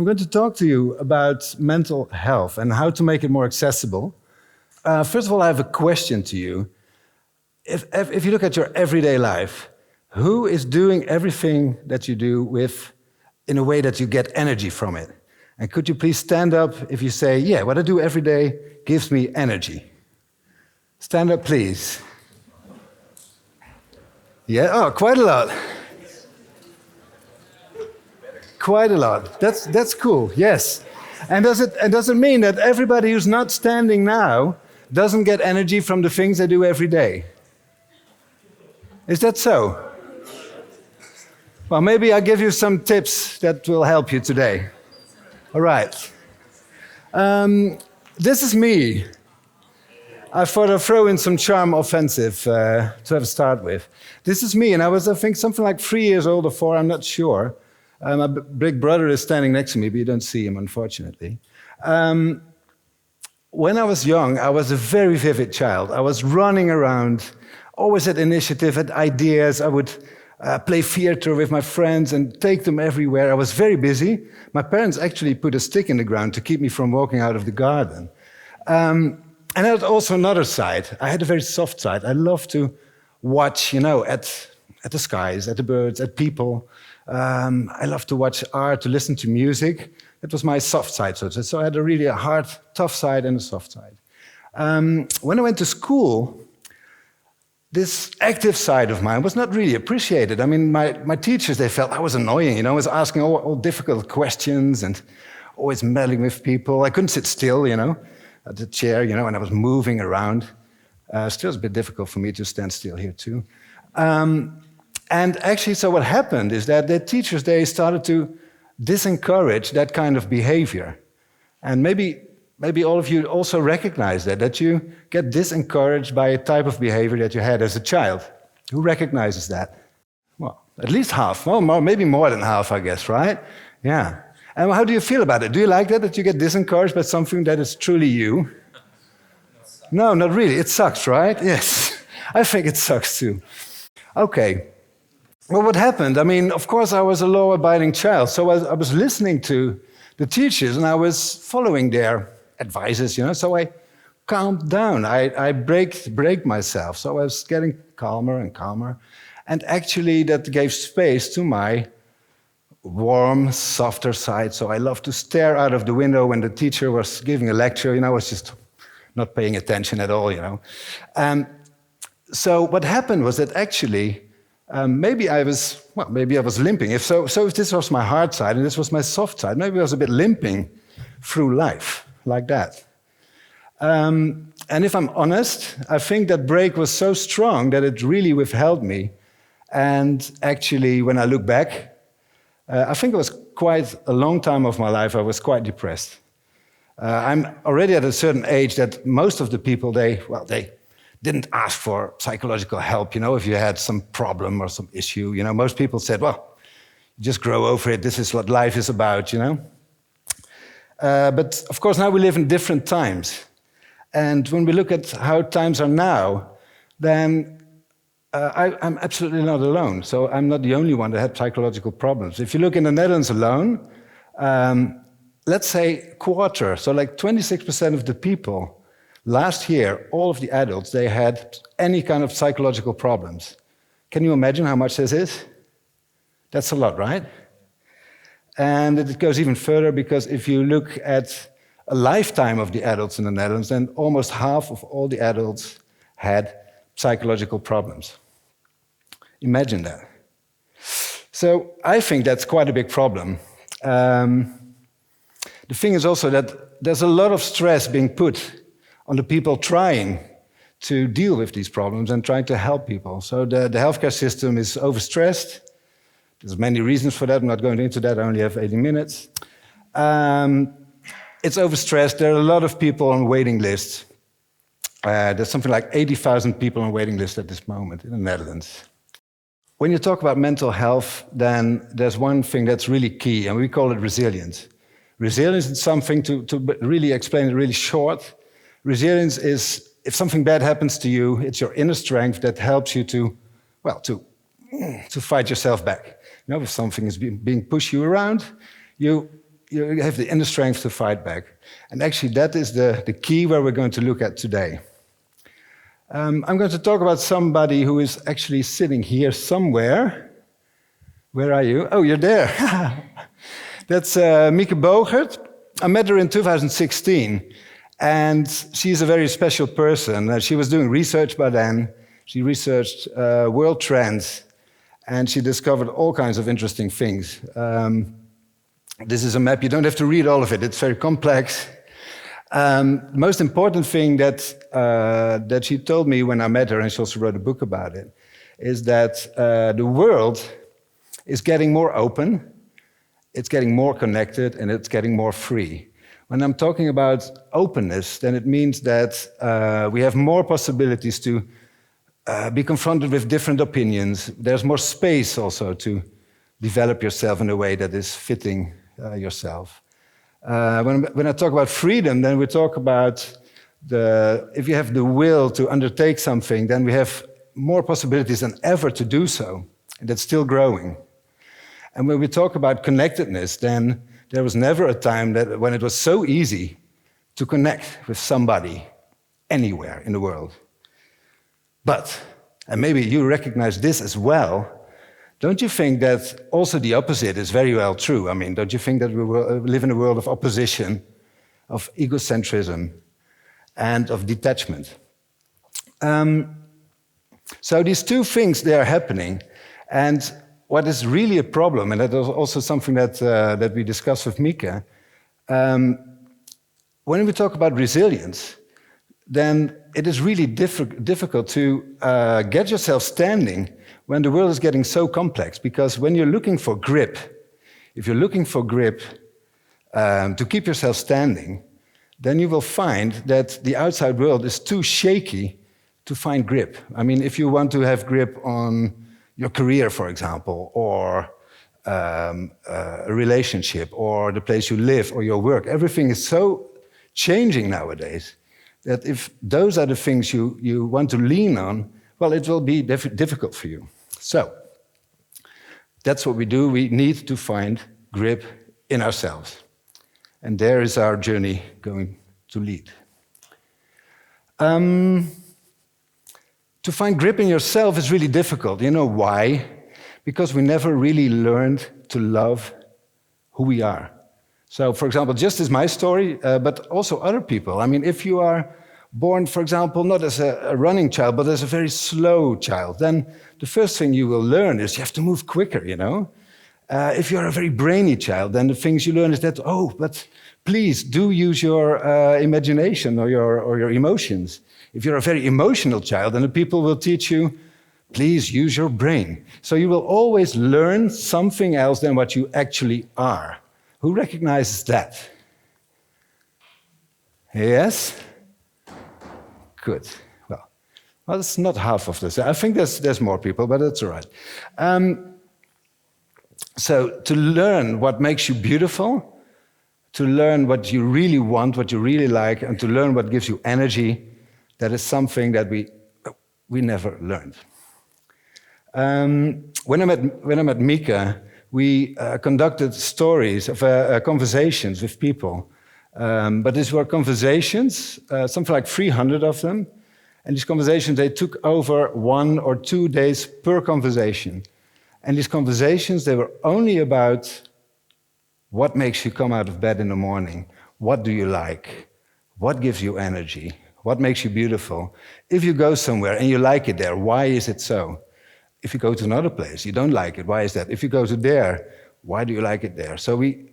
I'm going to talk to you about mental health and how to make it more accessible. First of all, I have a question to you. If you look at your everyday life, who is doing everything that you do in a way that you get energy from it? And could you please stand up if you say, yeah, what I do every day gives me energy? Stand up, please. Yeah, oh, quite a lot. Quite a lot. That's cool, yes. And does it mean that everybody who's not standing now doesn't get energy from the things they do every day? Is that so? Well, maybe I'll give you some tips that will help you today. All right. This is me. I thought I'd throw in some charm offensive to have a start with. This is me, and I was, I think, something like 3 years old or 4, I'm not sure. My big brother is standing next to me, but you don't see him, unfortunately. When I was young, I was a very vivid child. I was running around, always had initiative, had ideas. I would play theater with my friends and take them everywhere. I was very busy. My parents actually put a stick in the ground to keep me from walking out of the garden. And I had also another side. I had a very soft side. I loved to watch, at the skies, at the birds, at people. I loved to watch art, to listen to music. That was my soft side, so to say. So I had a hard, tough side and a soft side. When I went to school, this active side of mine was not really appreciated. I mean, my teachers, they felt I was annoying. I was asking all difficult questions and always meddling with people. I couldn't sit still, at the chair, and I was moving around. Still, it's a bit difficult for me to stand still here, too. And actually, so what happened is that the teachers, they started to disencourage that kind of behavior. And maybe all of you also recognize that you get disencouraged by a type of behavior that you had as a child. Who recognizes that? Well, at least half. Well, maybe more than half, I guess, right? Yeah. And how do you feel about it? Do you like that you get disencouraged by something that is truly you? No, not really. It sucks, right? Yes. I think it sucks too. Okay. Well, what happened? I mean, of course, I was a law-abiding child, so I was listening to the teachers and I was following their advices, So I calmed down. I braked myself, so I was getting calmer and calmer. And actually, that gave space to my warm, softer side. So I loved to stare out of the window when the teacher was giving a lecture. I was just not paying attention at all, So what happened was that actually, maybe I was limping. If this was my hard side and this was my soft side, maybe I was a bit limping through life like that. And if I'm honest, I think that break was so strong that it really withheld me. And actually, when I look back, I think it was quite a long time of my life I was quite depressed. I'm already at a certain age that most of the people, they didn't ask for psychological help, if you had some problem or some issue. Most people said, well, just grow over it. This is what life is about, But of course, now we live in different times. And when we look at how times are now, then I'm absolutely not alone. So I'm not the only one that had psychological problems. If you look in the Netherlands alone, let's say quarter, so like 26% of the people, last year, all of the adults, they had any kind of psychological problems. Can you imagine how much this is? That's a lot, right? And it goes even further because if you look at a lifetime of the adults in the Netherlands, then almost half of all the adults had psychological problems. Imagine that. So I think that's quite a big problem. The thing is also that there's a lot of stress being put on the people trying to deal with these problems and trying to help people. So the healthcare system is overstressed. There's many reasons for that. I'm not going into that. I only have 80 minutes. It's overstressed. There are a lot of people on waiting lists. There's something like 80,000 people on waiting lists at this moment in the Netherlands. When you talk about mental health, then there's one thing that's really key, and we call it resilience. Resilience is something, to really explain it really short, resilience is if something bad happens to you, it's your inner strength that helps you to fight yourself back. If something is being pushed you around, you you have the inner strength to fight back. And actually, that is the key where we're going to look at today. I'm going to talk about somebody who is actually sitting here somewhere. Where are you? Oh, you're there. That's Mieke Boogert. I met her in 2016, and she's a very special person. She was doing research by then. She researched world trends, and she discovered all kinds of interesting things. This is a map. You don't have to read all of it. It's very complex. The most important thing that she told me when I met her, and she also wrote a book about it, is that the world is getting more open, it's getting more connected, and it's getting more free. When I'm talking about openness, then it means that we have more possibilities to be confronted with different opinions. There's more space also to develop yourself in a way that is fitting yourself. When I talk about freedom, then we talk about if you have the will to undertake something, then we have more possibilities than ever to do so, and that's still growing. And when we talk about connectedness, then there was never a time when it was so easy to connect with somebody anywhere in the world. But, and maybe you recognize this as well, don't you think that also the opposite is very well true? I mean, don't you think that we live in a world of opposition, of egocentrism, and of detachment? So these two things, they are happening. And what is really a problem, and that is also something that we discussed with Mieke, when we talk about resilience, then it is really difficult to get yourself standing when the world is getting so complex. Because when you're looking for grip, if you're looking for grip to keep yourself standing, then you will find that the outside world is too shaky to find grip. I mean, if you want to have grip on your career, for example, or a relationship, or the place you live, or your work, everything is so changing nowadays that if those are the things you want to lean on, well, it will be difficult for you. So, that's what we do. We need to find grip in ourselves. And there is our journey going to lead. To find grip in yourself is really difficult. You know why? Because we never really learned to love who we are. So, for example, just as my story, but also other people. I mean, if you are born, for example, not as a running child, but as a very slow child, then the first thing you will learn is you have to move quicker, you know? If you're a very brainy child, then the things you learn is that, oh, but please do use your imagination or your emotions. If you're a very emotional child, then the people will teach you, please use your brain. So you will always learn something else than what you actually are. Who recognizes that? Yes? Good. Well, it's not half of this. I think there's more people, but that's all right. So to learn what makes you beautiful, to learn what you really want, what you really like, and to learn what gives you energy, that is something that we never learned. When I met Mieke, we conducted stories of conversations with people. But these were conversations, something like 300 of them. And these conversations, they took over 1 or 2 days per conversation. And these conversations, they were only about what makes you come out of bed in the morning, what do you like, what gives you energy, what makes you beautiful. If you go somewhere and you like it there, why is it so? If you go to another place, you don't like it, why is that? If you go to there, why do you like it there? So we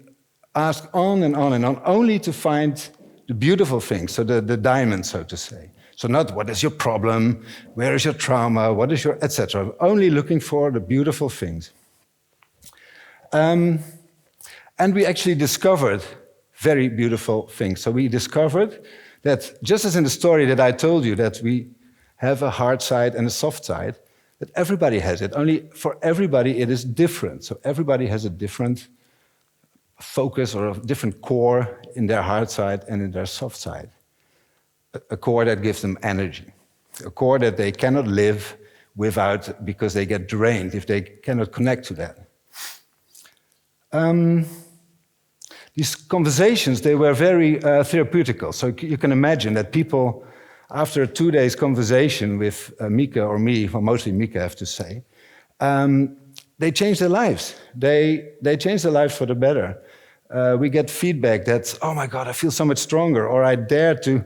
ask on and on and on, only to find the beautiful things, so the diamond, so to say. So not what is your problem, where is your trauma, what is your, etc. Only looking for the beautiful things. And we actually discovered very beautiful things. So we discovered that just as in the story that I told you, that we have a hard side and a soft side, that everybody has it. Only for everybody it is different. So everybody has a different focus or a different core in their hard side and in their soft side. A core that gives them energy. A core that they cannot live without because they get drained if they cannot connect to that. these conversations, they were very therapeutical. So you can imagine that people, after a 2 days conversation with Mieke or me, well, mostly Mieke, I have to say, they change their lives. They change their lives for the better. We get feedback that's, oh my God, I feel so much stronger, or I dare to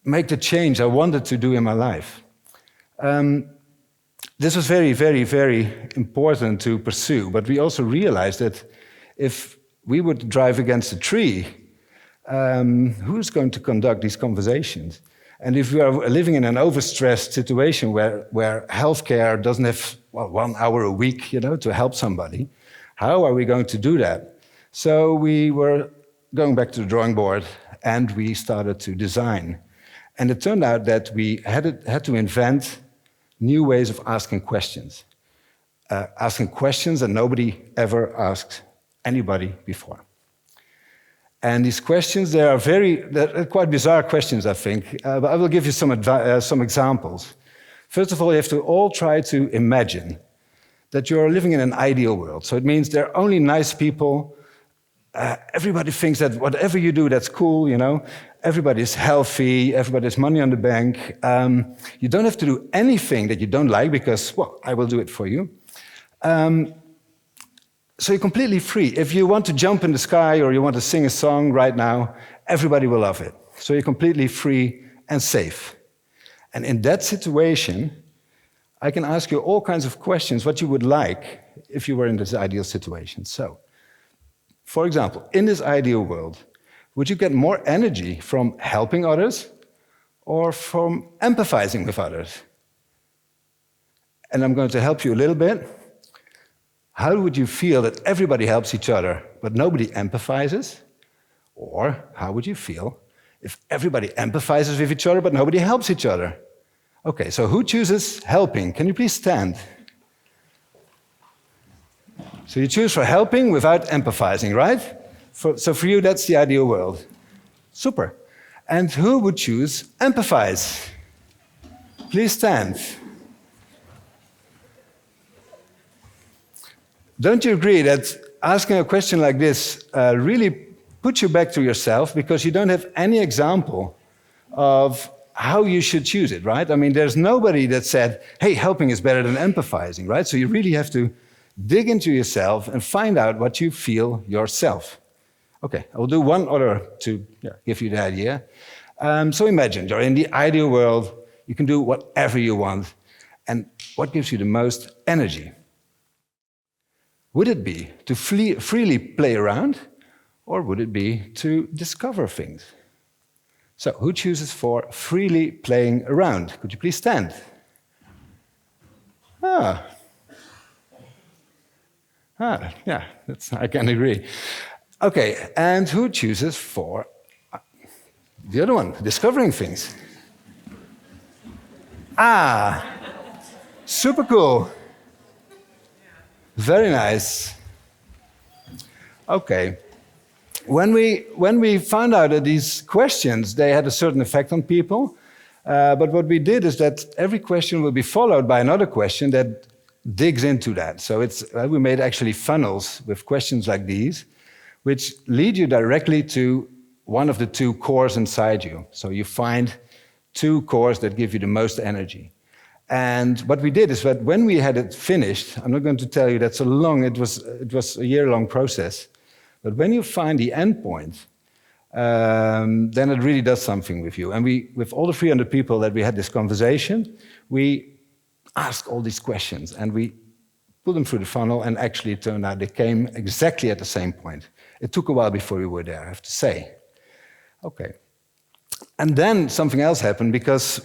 make the change I wanted to do in my life. This was very, very, very important to pursue, but we also realized that if we would drive against a tree, who's going to conduct these conversations? And if we are living in an overstressed situation where healthcare doesn't have 1 hour a week, to help somebody, how are we going to do that? So we were going back to the drawing board, and we started to design. And it turned out that we had to invent new ways of asking questions. Asking questions that nobody ever asked anybody before. And these questions, they're quite bizarre questions, I think. But I will give you some examples. First of all, you have to all try to imagine that you're living in an ideal world. So it means there are only nice people. Everybody thinks that whatever you do, that's cool, Everybody's healthy, everybody has money on the bank. You don't have to do anything that you don't like because, well, I will do it for you. So you're completely free. If you want to jump in the sky or you want to sing a song right now, everybody will love it. So you're completely free and safe. And in that situation, I can ask you all kinds of questions, what you would like if you were in this ideal situation. So, for example, in this ideal world, would you get more energy from helping others or from empathizing with others? And I'm going to help you a little bit. How would you feel that everybody helps each other, but nobody empathizes? Or how would you feel if everybody empathizes with each other, but nobody helps each other? Okay, so who chooses helping? Can you please stand? So you choose for helping without empathizing, right? So for you, that's the ideal world. Super. And who would choose empathize? Please stand. Don't you agree that asking a question like this really puts you back to yourself because you don't have any example of how you should choose it, right? I mean, there's nobody that said, hey, helping is better than empathizing, right? So you really have to dig into yourself and find out what you feel yourself. Okay, I will do one other to give you the idea. So imagine you're in the ideal world, you can do whatever you want, and what gives you the most energy? Would it be to freely play around, or would it be to discover things? So, who chooses for freely playing around? Could you please stand? Yeah, I can agree. Okay, and who chooses for the other one, discovering things? Super cool. Very nice. Okay. When we found out that these questions, they had a certain effect on people, but what we did is that every question will be followed by another question that digs into that. So we made actually funnels with questions like these, which lead you directly to one of the two cores inside you. So you find two cores that give you the most energy. And what we did is that when we had it finished, I'm not going to tell you that's so long, it was a year-long process. But when you find the end point, then it really does something with you. And with all the 300 people that we had this conversation, we asked all these questions and we put them through the funnel, and actually it turned out they came exactly at the same point. It took a while before we were there, I have to say. Okay. And then something else happened, because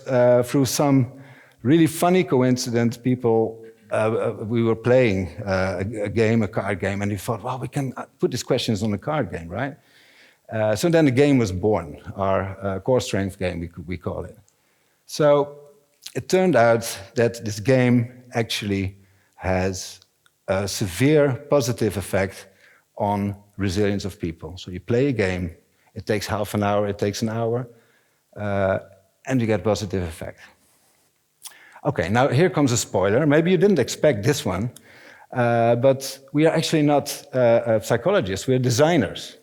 through some really funny coincidence, we were playing a card game, and we thought, well, we can put these questions on a card game, right? So then the game was born, our core strength game, we call it. So it turned out that this game actually has a severe positive effect on resilience of people. So you play a game, it takes half an hour, it takes an hour, and you get positive effect. Okay, now here comes a spoiler. Maybe you didn't expect this one, but we are actually not psychologists, we're designers.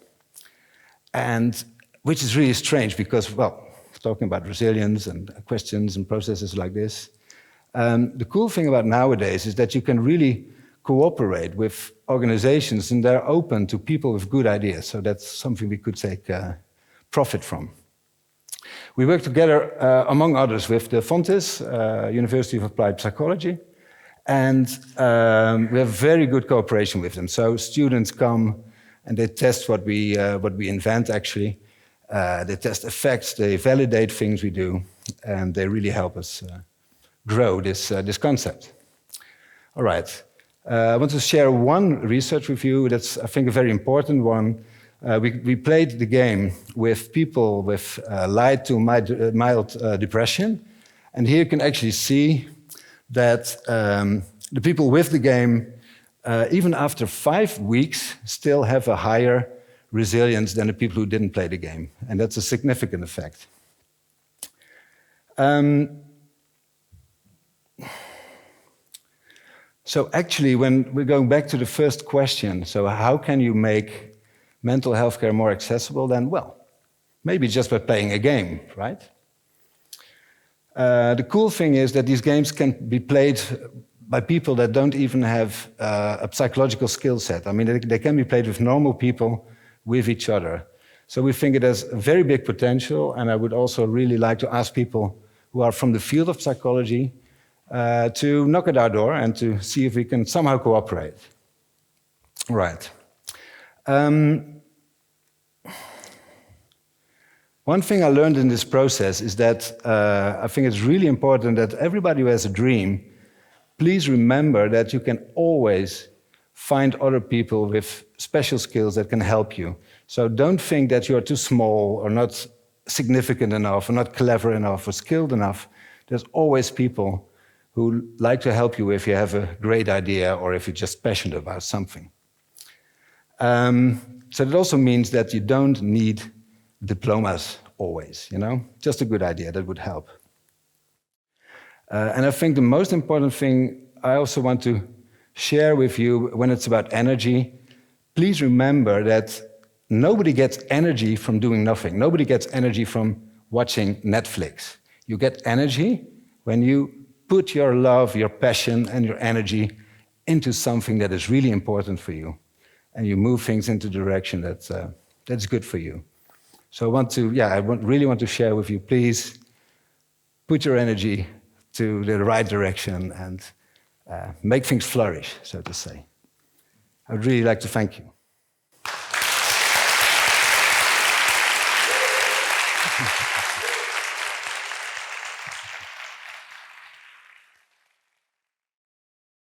and which is really strange because, well, talking about resilience and questions and processes like this, the cool thing about nowadays is that you can really cooperate with organizations and they're open to people with good ideas. So that's something we could take profit from. We work together, among others, with the Fontes, University of Applied Psychology, and we have very good cooperation with them. So students come and they test what we invent, actually. They test effects, they validate things we do, and they really help us grow this concept. All right. I want to share one research with you that's, I think, a very important one. We played the game with people with light to mild depression, and here you can actually see that the people with the game, even after 5 weeks, still have a higher resilience than the people who didn't play the game, and that's a significant effect. So actually, when we're going back to the first question, so how can you make mental health care more accessible? Then, well, maybe just by playing a game, right? The cool thing is that these games can be played by people that don't even have a psychological skill set. I mean, they can be played with normal people, with each other. So we think it has a very big potential, and I would also really like to ask people who are from the field of psychology to knock at our door and to see if we can somehow cooperate. Right. One thing I learned in this process is that I think it's really important that everybody who has a dream, please remember that you can always find other people with special skills that can help you. So don't think that you're too small or not significant enough or not clever enough or skilled enough. There's always people who like to help you if you have a great idea or if you're just passionate about something. So that also means that you don't need diplomas always, you know? Just a good idea, that would help. And I think the most important thing I also want to share with you when it's about energy, please remember that nobody gets energy from doing nothing. Nobody gets energy from watching Netflix. You get energy when you put your love, your passion, and your energy into something that is really important for you. And you move things into the direction that's good for you. So I really want to share with you, please put your energy to the right direction and make things flourish, so to say. I would really like to thank you.